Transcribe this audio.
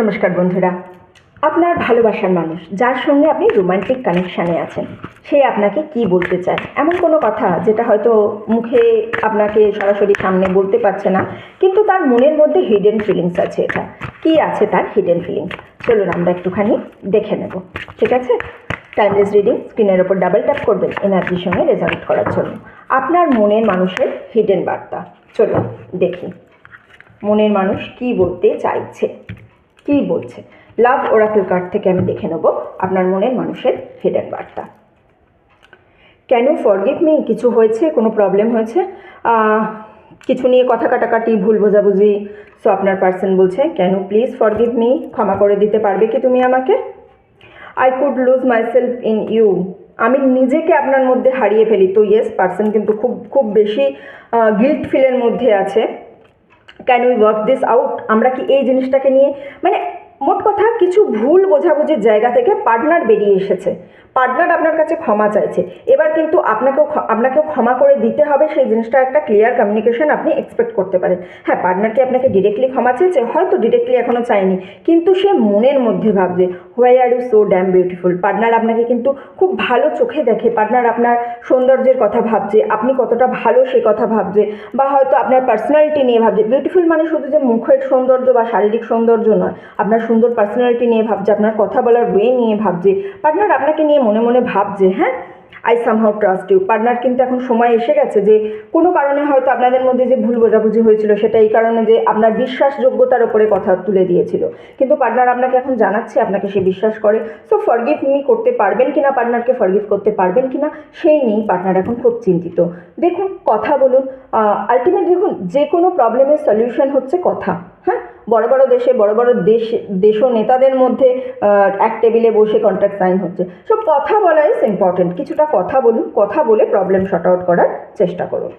নমস্কার বন্ধুরা, আপনার ভালোবাসার মানুষ যার সঙ্গে আপনি রোমান্টিক কানেকশানে আছেন, সে আপনাকে কি বলতে চায়, এমন কোনো কথা যেটা হয়তো মুখে আপনাকে সরাসরি সামনে বলতে পারছে না, কিন্তু তার মনের মধ্যে হিডেন ফিলিংস আছে। এটা কি আছে তার হিডেন ফিলিংস, চলুন আমরা একটুখানি দেখে নেব। ঠিক আছে, টাইমলেস রিডিং, স্ক্রিনের ওপর ডাবল ট্যাপ করবেন এনার্জির সঙ্গে রেজাল্ট করার জন্য। আপনার মনের মানুষের হিডেন বার্তা, চলুন দেখি মনের মানুষ কি বলতে চাইছে, কি বলছে। লাভ ওরাকেল কার্ড থেকে আমি দেখে নেব আপনার মনের মানুষের হিডেন বার্তা। Can you forgive me? কিছু হয়েছে, কোনো প্রবলেম হয়েছে, কিছু নিয়ে কথা কাটাকাটি, ভুল বোঝাবুঝি। সো আপনার পার্সন বলছে can you please forgive me? ক্ষমা করে দিতে পারবে কি তুমি আমাকে? I could lose myself in you, আমি নিজেকে আপনার মধ্যে হারিয়ে ফেলি। তো ইয়েস, পার্সন কিন্তু খুব খুব বেশি গিল্ট ফিলের মধ্যে আছে। Can we work this out? আমরা কি এই জিনিসটাকে নিয়ে, মানে মোট কথা কিছু ভুল বোঝাবুঝির জায়গা থেকে পার্টনার বেরিয়ে এসেছে, পার্টনার আপনার কাছে ক্ষমা চাইছে। এবার কিন্তু আপনাকেও ক্ষমা করে দিতে হবে, সেই জিনিসটা একটা ক্লিয়ার কমিউনিকেশন আপনি এক্সপেক্ট করতে পারেন। হ্যাঁ, পার্টনার কি আপনাকে ডিরেক্টলি ক্ষমা চেয়েছে? হয়তো ডিরেক্টলি এখনও চায়নি, কিন্তু সে মনের মধ্যে ভাবছে why are you so damn beautiful. Partner আপনাকে কিন্তু খুব ভালো চোখে দেখে, পার্টনার আপনার সৌন্দর্যের কথা ভাবছে, আপনি কতটা ভালো সে কথা ভাবছে, বা হয়তো আপনার পার্সোনালিটি নিয়ে ভাবছে। বিউটিফুল মানে শুধু যে মুখের সৌন্দর্য বা শারীরিক সৌন্দর্য নয়, আপনার সুন্দর পার্সোনালিটি নিয়ে ভাবছে, আপনার কথা বলার ওয়ে নিয়ে ভাবছে। পার্টনার আপনাকে নিয়ে মনে মনে ভাবছে হ্যাঁ, I somehow trust you. Partner কিন্তু এখন সময় এসে গেছে যে কোনো কারণে হয়তো আপনাদের মধ্যে যে ভুল বোঝাবুঝি হয়েছিল, সেটা এই কারণে যে আপনার বিশ্বাসযোগ্যতার ওপরে কথা তুলে দিয়েছিল, কিন্তু পার্টনার আপনাকে এখন জানাচ্ছে আপনাকে সে বিশ্বাস করে। সো ফরগিভ মি করতে পারবেন কিনা, পার্টনারকে ফরগিভ করতে পারবেন কিনা, সেই নিয়েই পার্টনার এখন খুব চিন্তিত। দেখুন, কথা বলুন। আলটিমেট দেখুন, যে কোনো প্রবলেমের সলিউশন হচ্ছে কথা। হ্যাঁ, বড় বড় দেশে বড় বড় দেশ নেতাদের মধ্যে এক টেবিলে বসে কন্ট্রাক্ট সাইন হচ্ছে। সো কথা বলা ইজ ইম্পর্টেন্ট। কিছুটা কথা বলুন, কথা বলে প্রবলেম শর্ট আউট করার চেষ্টা করুন।